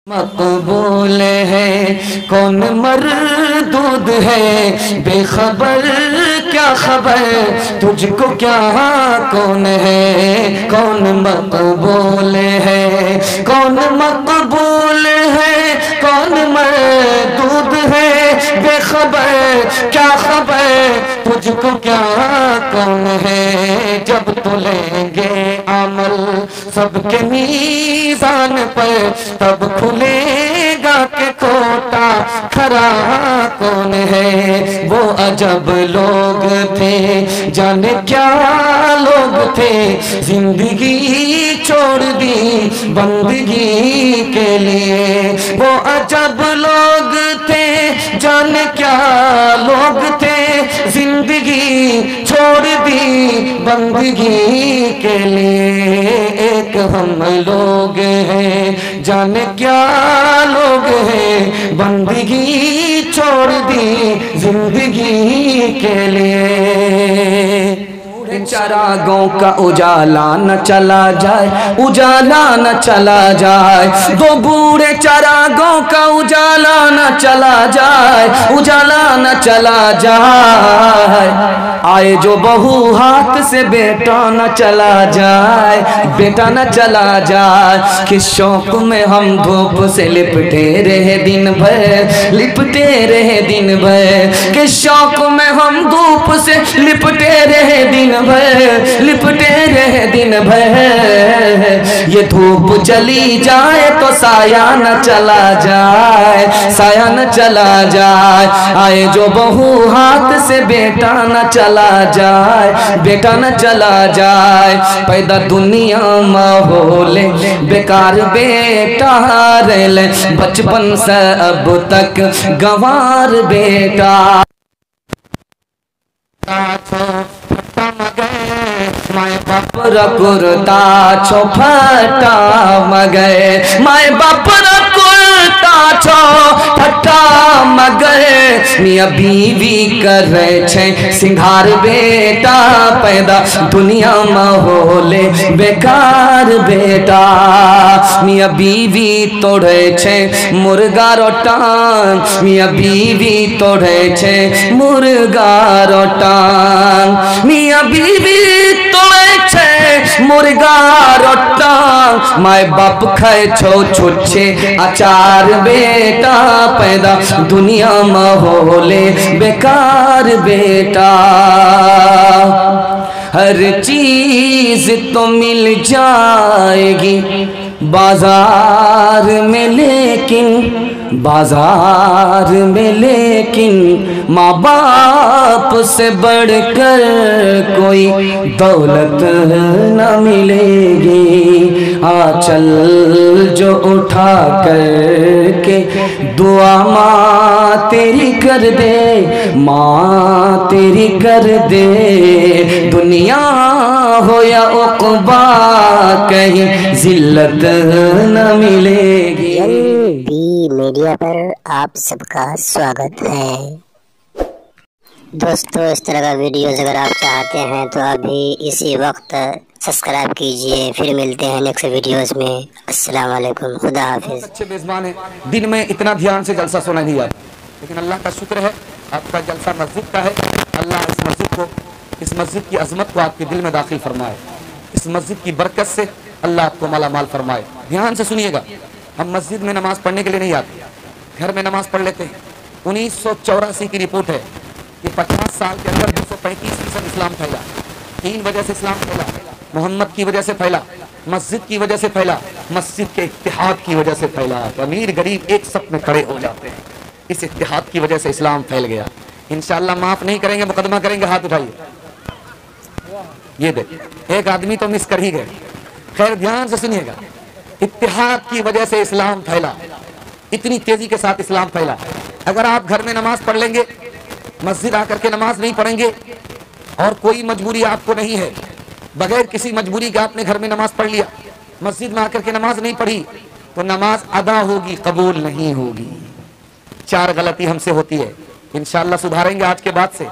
मकबूल है कौन मरदूद है बेखबर क्या खबर तुझको क्या कौन है कौन मकबूल है कौन मकबूल है कौन मरदूद है बेखबर क्या खबर तुझको क्या कौन है जब तुलेंगे अमल सबके मीज़ान पर तब खुलेगा के कोटा खरा कौन है वो अजब लोग थे जाने क्या लोग थे जिंदगी छोड़ दी बंदगी के लिए वो अजब लोग थे जाने क्या लोग थे जिंदगी छोड़ दी बंदगी के लिए एक हम लोग हैं जाने क्या लोग हैं बंदगी छोड़ दी जिंदगी के लिए चरागों का उजाला न चला जाए उजाला न चला जाए दो बूढ़े चरागों का उजाला न चला जाए उजाला न चला जाए आए जो बहू हाथ से बेटा न चला जाए बेटा न चला जाए किस शौक में हम धूप से लिपटे रहे दिन भर लिपटे रहे दिन भर किस शौक में हम धूप से लिपटे रहे दिन भर लिपटे रहे दिन भर ये धूप चली जाए तो साया न चला जाए साया न चला जाए आए जो बहू हाथ से बेटा न चला जाए बेटा न चला जाए पैदा दुनिया माहौल बेकार बेटा रेले बचपन से अब तक गंवार बेटा माए बाप रकुरता छो फटा मगे माए बाप रकुरता छो फटा मगे मियां बीवी करे छे सिंगार बेटा पैदा दुनिया माहौल बेकार बेटा मियां बीवी तोड़े छे मुर्गा रोटान मियां बीवी तोड़े छे मुर्गा रोटान मियां बीवी मुर्गा रोटा माए बाप खाए छो छुच्छे अचार बेटा पैदा दुनिया माहौल बेकार बेटा हर चीज तो मिल जाएगी बाजार में लेकिन बाजार में लेकिन माँ बाप से बढ़कर कोई दौलत न मिलेगी आंचल जो उठा कर के दुआ माँ तेरी कर दे माँ तेरी कर दे दुनिया हो या उक़बा कहीं जिल्लत न मिलेगी। बी मीडिया पर आप सबका स्वागत है। दोस्तों इस तरह का वीडियोस अगर आप चाहते हैं तो अभी इसी वक्त सब्सक्राइब कीजिए। फिर मिलते हैं नेक्स्ट वीडियोस में। अस्सलाम वालेकुम, खुदा हाफिज। अच्छे मेजबान है, दिन में इतना ध्यान से जलसा सुना नहीं आता, लेकिन अल्लाह का शुक्र है आपका जलसा मस्जिद का है। अल्लाह इस मस्जिद की अजमत को आपके दिल में दाखिल फरमाए, इस मस्जिद की बरकत से अल्लाह आपको माला माल फरमाए। ध्यान से सुनिएगा, हम मस्जिद में नमाज पढ़ने के लिए नहीं आते, घर में नमाज पढ़ लेते हैं। 1984 की रिपोर्ट है कि 50 साल के अंदर 235% इस्लाम फैला। 3 वजह से इस्लाम फैला, मोहम्मद की वजह से फैला, मस्जिद की वजह से फैला, मस्जिद के इत्तेहाद की वजह से फैला। तो अमीर गरीब एक सप में खड़े हो जाते हैं, इस इत्तेहाद की वजह से इस्लाम फैल गया। इंशाअल्लाह माफ नहीं करेंगे, मुकदमा करेंगे। हाथ उठाइए, ये देख एक आदमी तो मिस कर ही गए। खैर ध्यान से सुनिएगा, इत्तेहाद की वजह से इस्लाम फैला, इतनी तेजी के साथ इस्लाम फैला। अगर आप घर में नमाज पढ़ लेंगे, मस्जिद आकर के नमाज नहीं पढ़ेंगे और कोई मजबूरी आपको नहीं है, बगैर किसी मजबूरी के आपने घर में नमाज पढ़ लिया, मस्जिद में आकर के नमाज नहीं पढ़ी, तो नमाज अदा होगी, कबूल नहीं होगी। 4 गलती हमसे होती है, इंशाअल्लाह सुधारेंगे आज के बाद से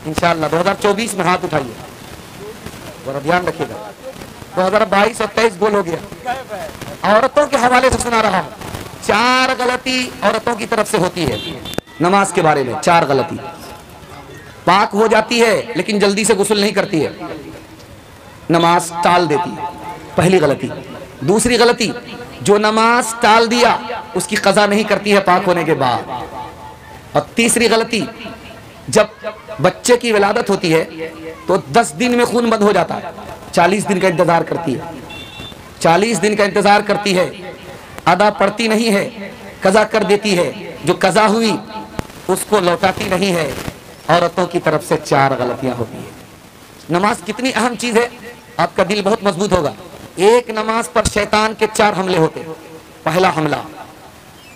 इंशाअल्लाह। 2024 में हाथ उठाइए, जरा ध्यान रखिएगा। 2022 और 23 गोल हो गया। औरतों के हवाले से सुना रहा हूं, 4 गलती औरतों की तरफ से होती है नमाज के बारे में। 4 गलती। पाक हो जाती है लेकिन जल्दी से गुस्ल नहीं करती है, नमाज टाल देती है, पहली गलती। दूसरी गलती, जो नमाज टाल दिया उसकी कज़ा नहीं करती है पाक होने के बाद। और तीसरी गलती, जब बच्चे की विलादत होती है तो 10 दिन में खून बंद हो जाता है, 40 दिन का इंतजार करती है, 40 दिन का इंतजार करती है, अदा पढ़ती नहीं है, कज़ा कर देती है, जो कज़ा हुई उसको लौटाती नहीं है। औरतों की तरफ से 4 गलतियां होती है। नमाज कितनी अहम चीज है, आपका दिल बहुत मजबूत होगा। एक नमाज पर शैतान के 4 हमले होते हैं। पहला हमला,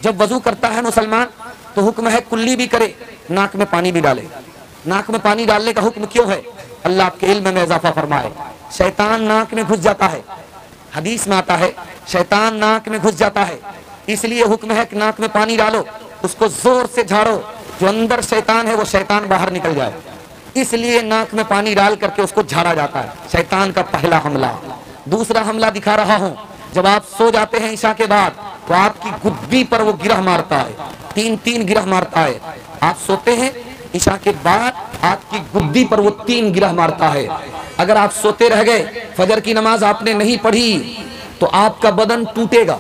जब वजू करता है मुसलमान तो हुक्म है कुल्ली भी करे, नाक में पानी भी डाले। नाक में पानी डालने का हुक्म क्यों है? अल्लाह आपके इल्म में इजाफा फरमाए। शैतान नाक में घुस जाता है, हदीस में आता है शैतान नाक में घुस जाता है, इसलिए हुक्म है कि नाक में पानी डालो, उसको जोर से झाड़ो, जो अंदर शैतान है वो शैतान बाहर निकल जाए। इसलिए नाक में पानी डाल करके उसको झाड़ा जाता है। शैतान का पहला हमला। दूसरा हमला दिखा रहा हूं, जब आप सो जाते हैं ईशा के बाद तो आपकी गुद्दी पर वो गिरह मारता है, 3-3 गिरह मारता है। आप सोते हैं ईशा के बाद आपकी गुद्दी पर वो 3 गिरह मारता है। अगर आप सोते रह गए, फजर की नमाज आपने नहीं पढ़ी तो आपका बदन टूटेगा।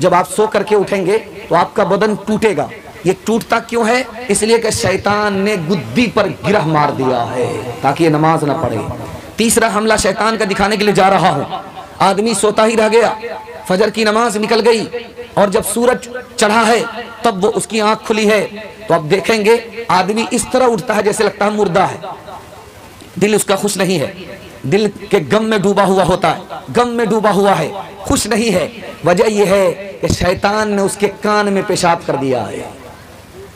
जब आप सो करके उठेंगे तो आपका बदन टूटेगा। ये टूटता क्यों है? इसलिए कि शैतान ने गुद्दी पर गिरह मार दिया है ताकि ये नमाज ना पढ़े। तीसरा हमला शैतान का दिखाने के लिए जा रहा हूं। आदमी सोता ही रह गया, फजर की नमाज निकल गई और जब सूरज चढ़ा है तब वो उसकी आंख खुली है, तो अब देखेंगे आदमी इस तरह उठता है जैसे लगता है मुर्दा है। दिल उसका खुश नहीं है, दिल के गम में डूबा हुआ होता है, गम में डूबा हुआ है, खुश नहीं है। वजह यह है कि शैतान ने उसके कान में पेशाब कर दिया है।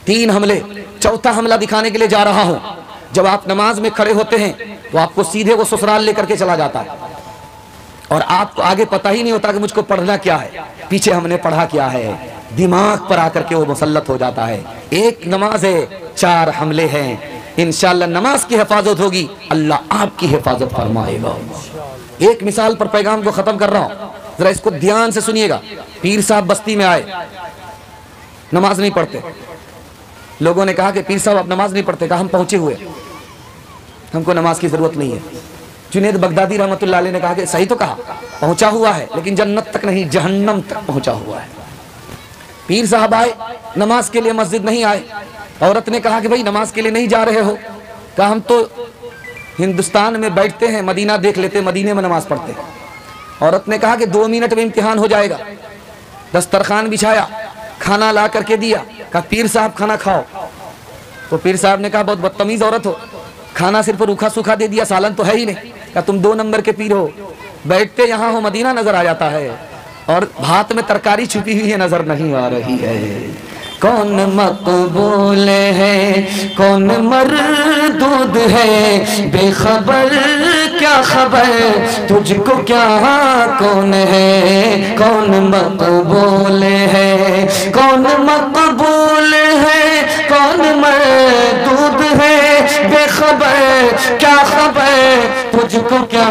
3 हमले। चौथा हमला दिखाने के लिए जा रहा हूं। जब आप नमाज में खड़े होते हैं तो आपको सीधे वो ससुराल लेकर के चला जाता है और आपको आगे पता ही नहीं होता कि मुझको पढ़ना क्या है, पीछे हमने पढ़ा क्या है। दिमाग पर आकर के वो मुसल्लत हो जाता है। एक नमाज है, 4 हमले हैं। इंशाअल्लाह नमाज की हिफाजत होगी, अल्लाह आपकी हिफाजत फरमाएगा। एक मिसाल पर पैगाम को खत्म कर रहा हूं, जरा इसको ध्यान से सुनिएगा। पीर साहब बस्ती में आए, नमाज नहीं पढ़ते। लोगों ने कहा कि पीर साहब आप नमाज नहीं पढ़ते। कहा हम पहुंचे हुए, हमको नमाज की जरूरत नहीं है। जुनैद बगदादी रहमतुल्लाह अलैह ने कहा कि सही तो कहा, पहुंचा हुआ है लेकिन जन्नत तक नहीं जहन्नम तक पहुंचा हुआ है। पीर साहब आए, नमाज के लिए मस्जिद नहीं आए। औरत ने कहा कि भाई नमाज के लिए नहीं जा रहे हो? कहा हम तो हिंदुस्तान में बैठते हैं, मदीना देख लेते, मदीने में नमाज पढ़ते हैं। औरत ने कहा कि 2 मिनट में इम्तिहान हो जाएगा। दस्तरखान बिछाया, खाना ला करके दिया, कहा पीर साहब खाना खाओ। तो पीर साहब ने कहा बहुत बदतमीज औरत हो, खाना सिर्फ रूखा सूखा दे दिया, सालन तो है ही नहीं। कहा तुम 2 नंबर के पीर हो, बैठते यहाँ हो मदीना नजर आ जाता है और भात में तरकारी छुपी हुई है नजर नहीं आ रही है। कौन मकबूल है, कौन मरदूद है, बेखबर क्या खबर तुझको क्या कौन है। कौन मकबूल है, कौन मकबूल है, कौन मरदूद है, बेखबर क्या खबर तुझको क्या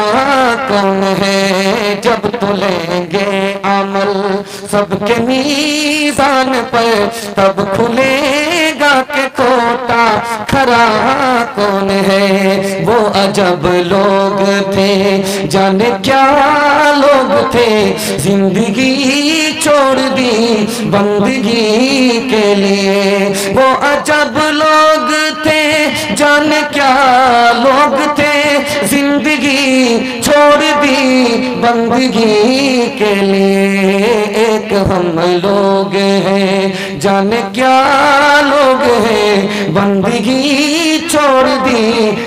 कौन है। जब तुलेंगे अमल सबके मीज़ान पर तब खुलेगा के कोटा खरा कौन है। वो अजब लोग थे, जाने क्या लोग थे, जिंदगी छोड़ दी बंदगी के लिए। वो अजब लोग थे, जाने क्या लोग थे, जिंदगी छोड़ दी बंदगी के लिए। एक हम लोग हैं, जाने क्या लोग हैं, बंदगी छोड़ दी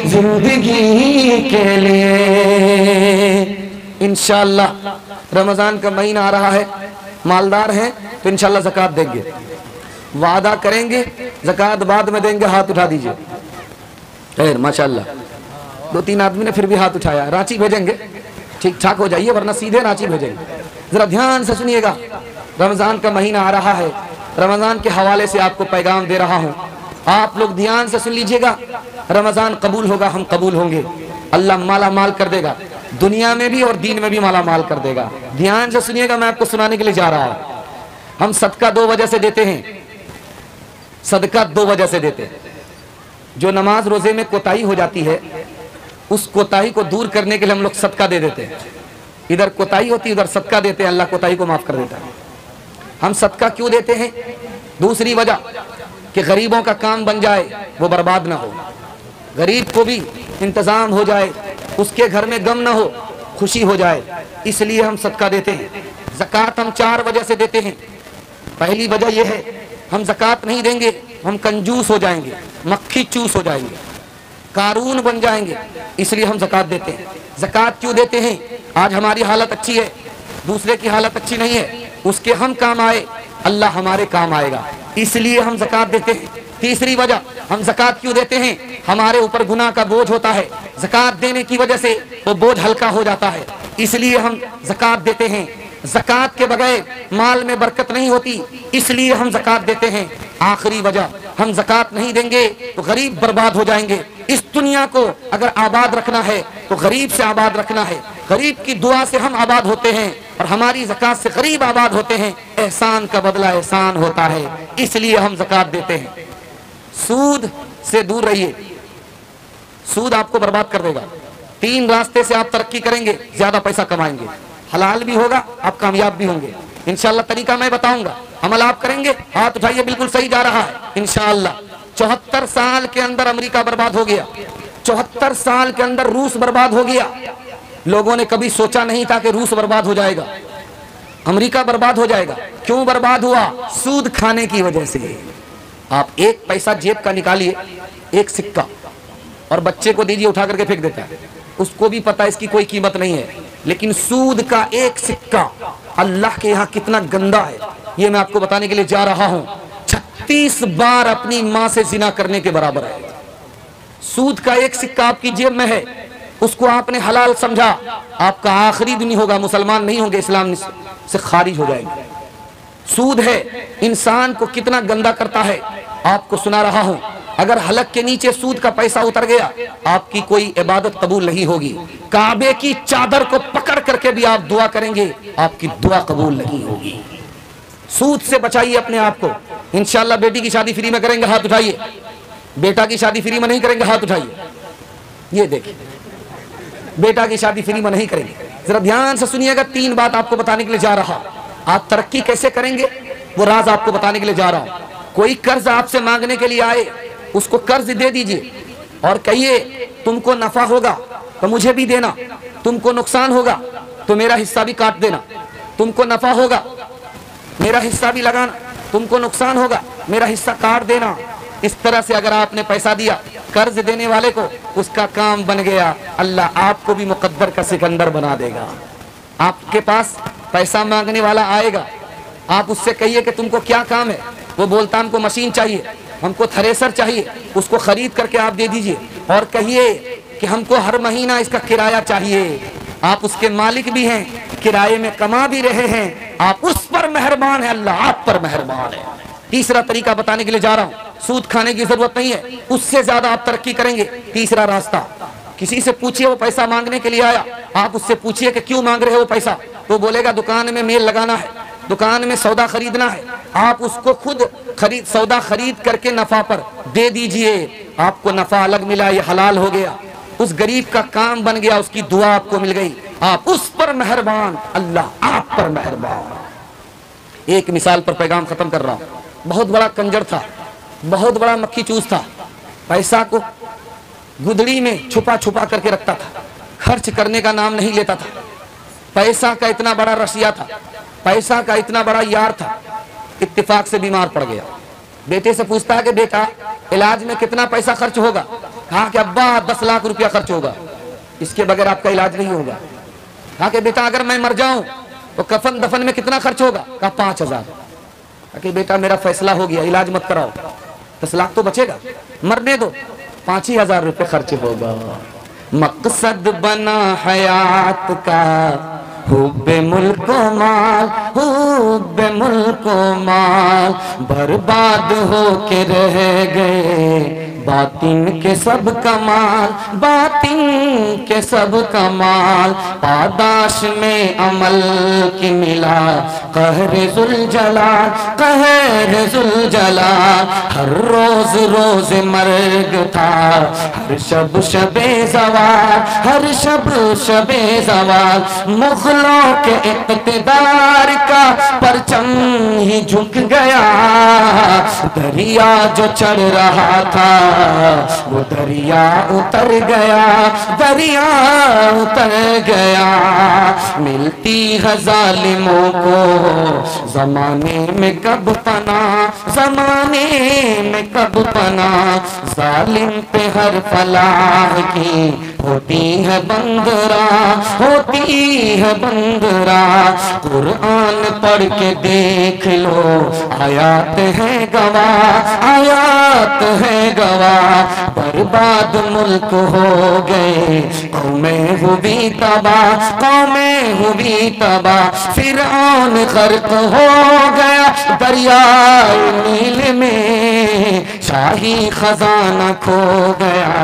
जिंदगी के लिए। इंशाअल्लाह रमजान का महीना आ रहा है, मालदार हैं तो इंशाअल्लाह ज़कात देंगे, वादा करेंगे ज़कात बाद में देंगे, हाथ उठा दीजिए। खैर माशाअल्लाह 2-3 आदमी ने फिर भी हाथ उठाया। रांची भेजेंगे, ठीक ठाक हो जाइए वरना सीधे रांची भेजेंगे। जरा ध्यान से सुनिएगा, रमजान का महीना आ रहा है, रमजान के हवाले से आपको पैगाम दे रहा हूं। आप लोग ध्यान से सुन लीजिएगा। रमजान कबूल होगा, हम कबूल होंगे, अल्लाह माला माल कर देगा, दुनिया में भी और दीन में भी माला माल कर देगा। ध्यान से सुनिएगा, मैं आपको सुनाने के लिए जा रहा हूं। हम सदका 2 वजह से देते हैं, सदका 2 वजह से देते हैं। जो नमाज रोजे में कोताही हो जाती है, उस कोताही को दूर करने के लिए हम लोग सदका दे देते हैं। इधर कोताही होती है, उधर सदका देते हैं, अल्लाह कोताही को माफ कर देता है। हम सदका क्यों देते हैं? दूसरी वजह कि गरीबों का काम बन जाए, वो बर्बाद ना हो, गरीब को भी इंतजाम हो जाए, उसके घर में गम ना हो, खुशी हो जाए, इसलिए हम सदका देते हैं। ज़कात हम 4 वजह से देते हैं। पहली वजह यह है, हम ज़कात नहीं देंगे हम कंजूस हो जाएंगे, मक्खी चूस हो जाएंगे, कारून बन जाएंगे, इसलिए हम ज़कात देते हैं। ज़कात क्यों देते हैं? आज हमारी हालत अच्छी है, दूसरे की हालत अच्छी नहीं है, उसके हम काम आए, अल्लाह हमारे काम आएगा, इसलिए हम ज़कात देते हैं। तीसरी वजह, हम ज़कात क्यों देते हैं? हमारे ऊपर गुनाह का बोझ होता है, ज़कात देने की वजह से वो बोझ हल्का हो जाता है, इसलिए हम ज़कात देते हैं। ज़कात के बगैर माल में बरकत नहीं होती, इसलिए हम ज़कात देते हैं। आखिरी वजह, हम ज़कात नहीं देंगे तो गरीब बर्बाद हो जाएंगे। इस दुनिया को अगर आबाद रखना है तो गरीब से आबाद रखना है, गरीब की दुआ से हम आबाद होते हैं और हमारी ज़कात से गरीब आबाद होते हैं। एहसान का बदला एहसान होता है, इसलिए हम ज़कात देते हैं। सूद से दूर रहिए, सूद आपको बर्बाद कर देगा। 3 रास्ते से आप तरक्की करेंगे, ज्यादा पैसा कमाएंगे, हलाल भी होगा, आप कामयाब भी होंगे। इंशाअल्लाह तरीका मैं बताऊंगा, अमल आप करेंगे। हाथ उठाइए, बिल्कुल सही जा रहा है इंशाअल्लाह। 74 साल के अंदर अमेरिका बर्बाद हो गया, 74 साल के अंदर रूस बर्बाद हो गया। लोगों ने कभी सोचा नहीं था कि रूस बर्बाद हो जाएगा, अमेरिका बर्बाद हो जाएगा। क्यों बर्बाद हुआ? सूद खाने की वजह से। आप 1 पैसा जेब का निकालिए, 1 सिक्का, और बच्चे को दीजिए, उठा करके फेंक देता है, उसको भी पता है इसकी कोई कीमत नहीं है। लेकिन सूद का 1 सिक्का अल्लाह के यहाँ कितना गंदा है, ये मैं आपको बताने के लिए जा रहा हूँ। 36 बार अपनी माँ से जिना करने के बराबर है। सूद का 1 सिक्का आपकी जेब में है, उसको आपने हलाल समझा, आपका आखिरी दिन होगा, मुसलमान नहीं होंगे, इस्लाम से खारिज हो जाएंगे। सूद है, इंसान को कितना गंदा करता है, आपको सुना रहा हूं। अगर हलक के नीचे सूद का पैसा उतर गया, आपकी कोई इबादत कबूल नहीं होगी। काबे की चादर को पकड़ करके भी आप दुआ करेंगे, आपकी दुआ कबूल नहीं होगी। सूद से बचाइए अपने आप को। इंशाअल्लाह बेटी की शादी फ्री में करेंगे, हाथ उठाइए। बेटा की शादी फ्री में नहीं करेंगे, हाथ उठाइए। ये देखिए, बेटा की शादी फ्री में नहीं करेंगे। जरा ध्यान से सुनिएगा, 3 बात आपको बताने के लिए जा रहा। आप तरक्की कैसे करेंगे वो राज आपको बताने के लिए जा रहा हूं। कोई कर्ज आपसे मांगने के लिए आए, उसको कर्ज दे दीजिए और कहिए तुमको नफा होगा तो मुझे भी देना, तुमको नुकसान होगा तो मेरा हिस्सा भी काट देना, तुमको नफा होगा मेरा हिस्सा भी लगाना, तुमको नुकसान होगा मेरा हिस्सा काट देना। इस तरह से अगर आपने पैसा दिया कर्ज देने वाले को, उसका काम बन गया, अल्लाह आपको भी मुकद्दर का सिकंदर बना देगा। आपके पास पैसा मांगने वाला आएगा, आप उससे कहिए कि तुमको क्या काम है, वो बोलता हमको मशीन चाहिए, हमको थ्रेसर चाहिए, उसको खरीद करके आप दे दीजिए और कहिए कि हमको हर महीना इसका किराया चाहिए। आप उसके मालिक भी हैं, किराए में कमा भी रहे हैं, आप उस पर मेहरबान है, अल्लाह आप पर मेहरबान है। तीसरा तरीका बताने के लिए जा रहा हूँ, सूद खाने की जरूरत नहीं है, उससे ज्यादा आप तरक्की करेंगे। तीसरा रास्ता, किसी से पूछिए, वो पैसा मांगने के लिए आया, आप उससे पूछिए कि क्यों मांग रहे हो पैसा, तो बोलेगा दुकान में मेल लगाना है, दुकान में सौदा खरीदना है। आप उसको खुद सौदा खरीद करके नफा पर दे दीजिए, आपको नफा अलग मिला, ये हलाल हो गया, उस गरीब का काम बन गया, उसकी दुआ आपको मिल गई, आप उस पर मेहरबान, अल्लाह आप पर मेहरबान। एक मिसाल पर पैगाम खत्म कर रहा हूं। बहुत बड़ा कंजर था, बहुत बड़ा मक्खी चूस था, पैसा को गुदड़ी में छुपा छुपा करके रखता था, खर्च करने का नाम नहीं लेता था। पैसा का इतना बड़ा रसिया था, पैसा का इतना बड़ा यार था, इत्तेफाक से बीमार पड़ गया। बेटे से पूछता है कि बेटा इलाज में कितना पैसा खर्च होगा? कहा कि अब्बा 10 लाख रुपया खर्च होगा, इसके बगैर आपका इलाज नहीं होगा। कहा कि बेटा अगर मैं मर जाऊं तो कफन दफन में कितना खर्च होगा? कहा 5000। कहा कि बेटा मेरा फैसला हो गया, इलाज मत कराओ, 10 लाख तो बचेगा, मरने दो, 5 ही हजार रुपये खर्च होगा। मकसद बना हयात का हुब्बे मुल्को माल, हुब्बे मुल्को माल, बर्बाद हो के रह गए बातिन के सब कमाल, बातिन के सब कमाल, पादाश में अमल की मिला कहरे जुल जलाल, कहरे जुल जलाल। हर रोज रोज मर्ग था, हर शब शबे ज़वाल, हर शब शबे ज़वाल। मुग़लों के इक़्तिदार का परचम ही झुक गया, दरिया जो चढ़ रहा था वो दरिया उतर गया, दरिया उतर गया। मिलती है जालिमों को ज़माने में कब पना, ज़माने में कब पना। जालिम पे हर फलाह की होती है बंदरा, होती है बंदरा। कुरान पढ़ के देख लो, आयात है गवाह, आयात है गवाह। बर्बाद मुल्क हो गए, कौमें हुई तबाह, कौमें हुई तबाह। फिरौन गर्क हो गया दरियाए नील में, शाही खजाना खो गया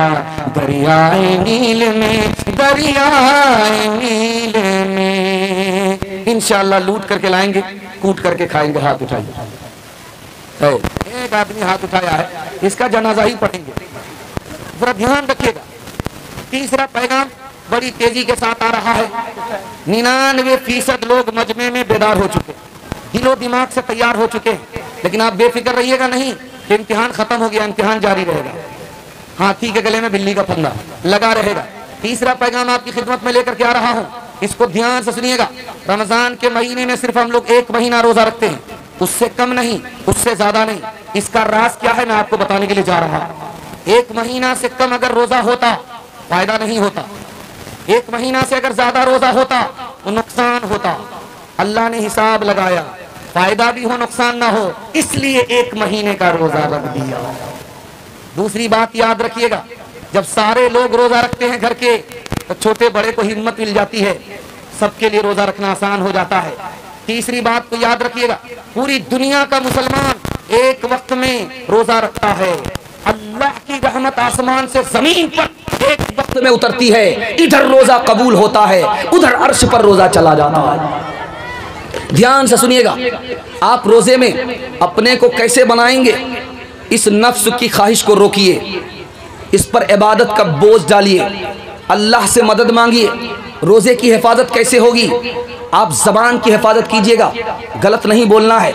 दरियाए नील में, दरियाए नील में। इंशाअल्लाह लूट करके लाएंगे, कूट करके खाएंगे। हाथ उठाइए। एक आदमी हाथ उठाया है, इसका जनाजा ही पढ़ेंगे। जरा ध्यान रखिएगा। तीसरा पैगाम बड़ी तेजी के साथ आ रहा है। 99% लोग मजमे में बेदार हो चुके, दिलो दिमाग से तैयार हो चुके हैं। लेकिन आप बेफिक्र रहिएगा नहीं कि इम्तिहान खत्म हो गया, इम्तिहान जारी रहेगा। हाथी के गले में बिल्ली का फंदा लगा रहेगा। तीसरा पैगाम आपकी खिदमत में लेकर के आ रहा हूँ, इसको ध्यान से सुनिएगा। रमजान के महीने में सिर्फ हम लोग 1 महीना रोजा रखते हैं, उससे कम नहीं, उससे ज्यादा नहीं। इसका राज क्या है मैं आपको बताने के लिए जा रहा हूँ। 1 महीना से कम अगर रोजा होता फायदा नहीं होता, 1 महीना से अगर ज्यादा रोजा होता तो नुकसान होता। अल्लाह ने हिसाब लगाया, फायदा भी हो नुकसान ना हो, इसलिए 1 महीने का रोजा रख दिया। दूसरी बात याद रखिएगा, जब सारे लोग रोजा रखते हैं घर के, तो छोटे बड़े को हिम्मत मिल जाती है, सबके लिए रोजा रखना आसान हो जाता है। तीसरी बात को याद रखिएगा, पूरी दुनिया का मुसलमान एक वक्त में रोजा रखता है। अल्लाह की रहमत आसमान से जमीन पर एक वक्त में उतरती है। इधर रोजा कबूल होता है, उधर अर्श पर रोजा चला जाता है। ध्यान से सुनिएगा, आप रोजे में अपने को कैसे बनाएंगे, इस नफ्स की ख्वाहिश को रोकिए, इस पर इबादत का बोझ डालिए, अल्लाह से मदद मांगिए। रोजे की हिफाजत कैसे होगी? आप जबान की हिफाजत कीजिएगा, गलत नहीं बोलना है।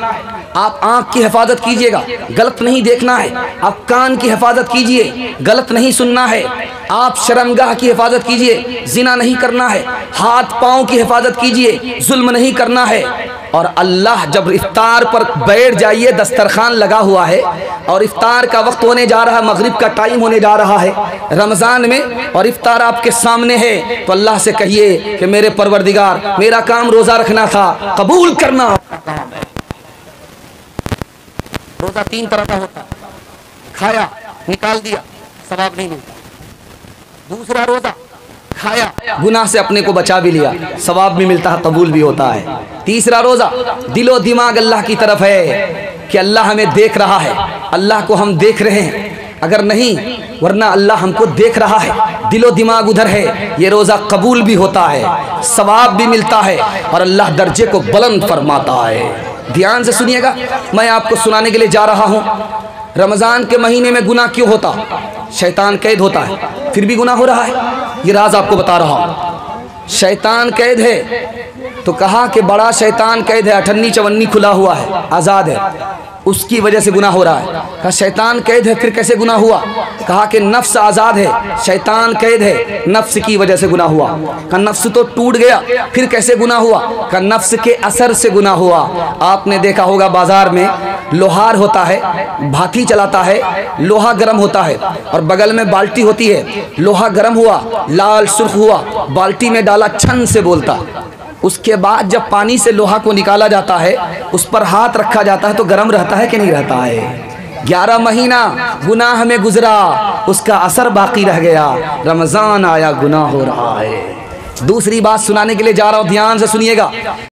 आप आँख की हिफाजत कीजिएगा, गलत नहीं देखना है। आप कान की हिफाजत कीजिए, गलत नहीं सुनना है। आप शर्मगाह की हिफाजत कीजिए, जिना नहीं करना है। हाथ पाँव की हिफाजत कीजिए, जुल्म नहीं करना है। और अल्लाह जब इफ्तार पर बैठ जाइए, दस्तरखान लगा हुआ है और इफ्तार का वक्त होने जा रहा है, मगरिब का टाइम होने जा रहा है रमज़ान में, और इफ्तार आपके सामने है, तो अल्लाह से कहिए कि मेरे परवरदिगार, मेरा काम रोज़ा रखना था, कबूल करना आपका काम है। रोज़ा 3 तरह का होता है, खाया निकाल दिया सवाब नहीं मिलता। दूसरा रोज़ा खाया, गुनाह से अपने को बचा भी लिया, सवाब भी मिलता है, कबूल भी होता है। तीसरा रोज़ा दिलो दिमाग अल्लाह की तरफ है कि अल्लाह हमें देख रहा है, अल्लाह को हम देख रहे हैं। अगर नहीं, वरना अल्लाह हमको देख रहा है, दिलो दिमाग उधर है, ये रोज़ा कबूल भी होता है, सवाब भी मिलता है और अल्लाह दर्जे को बुलंद फरमाता है। ध्यान से सुनिएगा, मैं आपको सुनाने के लिए जा रहा हूँ। रमज़ान के महीने में गुनाह क्यों होता? शैतान कैद होता है, फिर भी गुनाह हो रहा है। ये राज आपको बता रहा हूँ। शैतान कैद है तो कहा कि बड़ा शैतान कैद है, 58-54 खुला हुआ है, आज़ाद है, उसकी वजह से गुनाह हो रहा है। कहा शैतान कैद है, फिर कैसे गुनाह हुआ? कहा कि नफ्स आज़ाद है, शैतान कैद है, नफ्स की वजह से गुनाह हुआ। कहा नफ्स तो टूट गया, फिर कैसे गुनाह हुआ? कहा नफ्स के असर से गुनाह हुआ। आपने देखा होगा बाजार में लोहार होता है, भाती चलाता है, लोहा गर्म होता है और बगल में बाल्टी होती है। लोहा गर्म हुआ, लाल सुर्ख हुआ, बाल्टी में डाला, छन से बोलता। उसके बाद जब पानी से लोहा को निकाला जाता है, उस पर हाथ रखा जाता है तो गर्म रहता है कि नहीं रहता है? 11 महीना गुनाह में गुजरा, उसका असर बाकी रह गया। रमज़ान आया, गुनाह हो रहा है। दूसरी बात सुनाने के लिए जा रहा हूँ, ध्यान से सुनिएगा।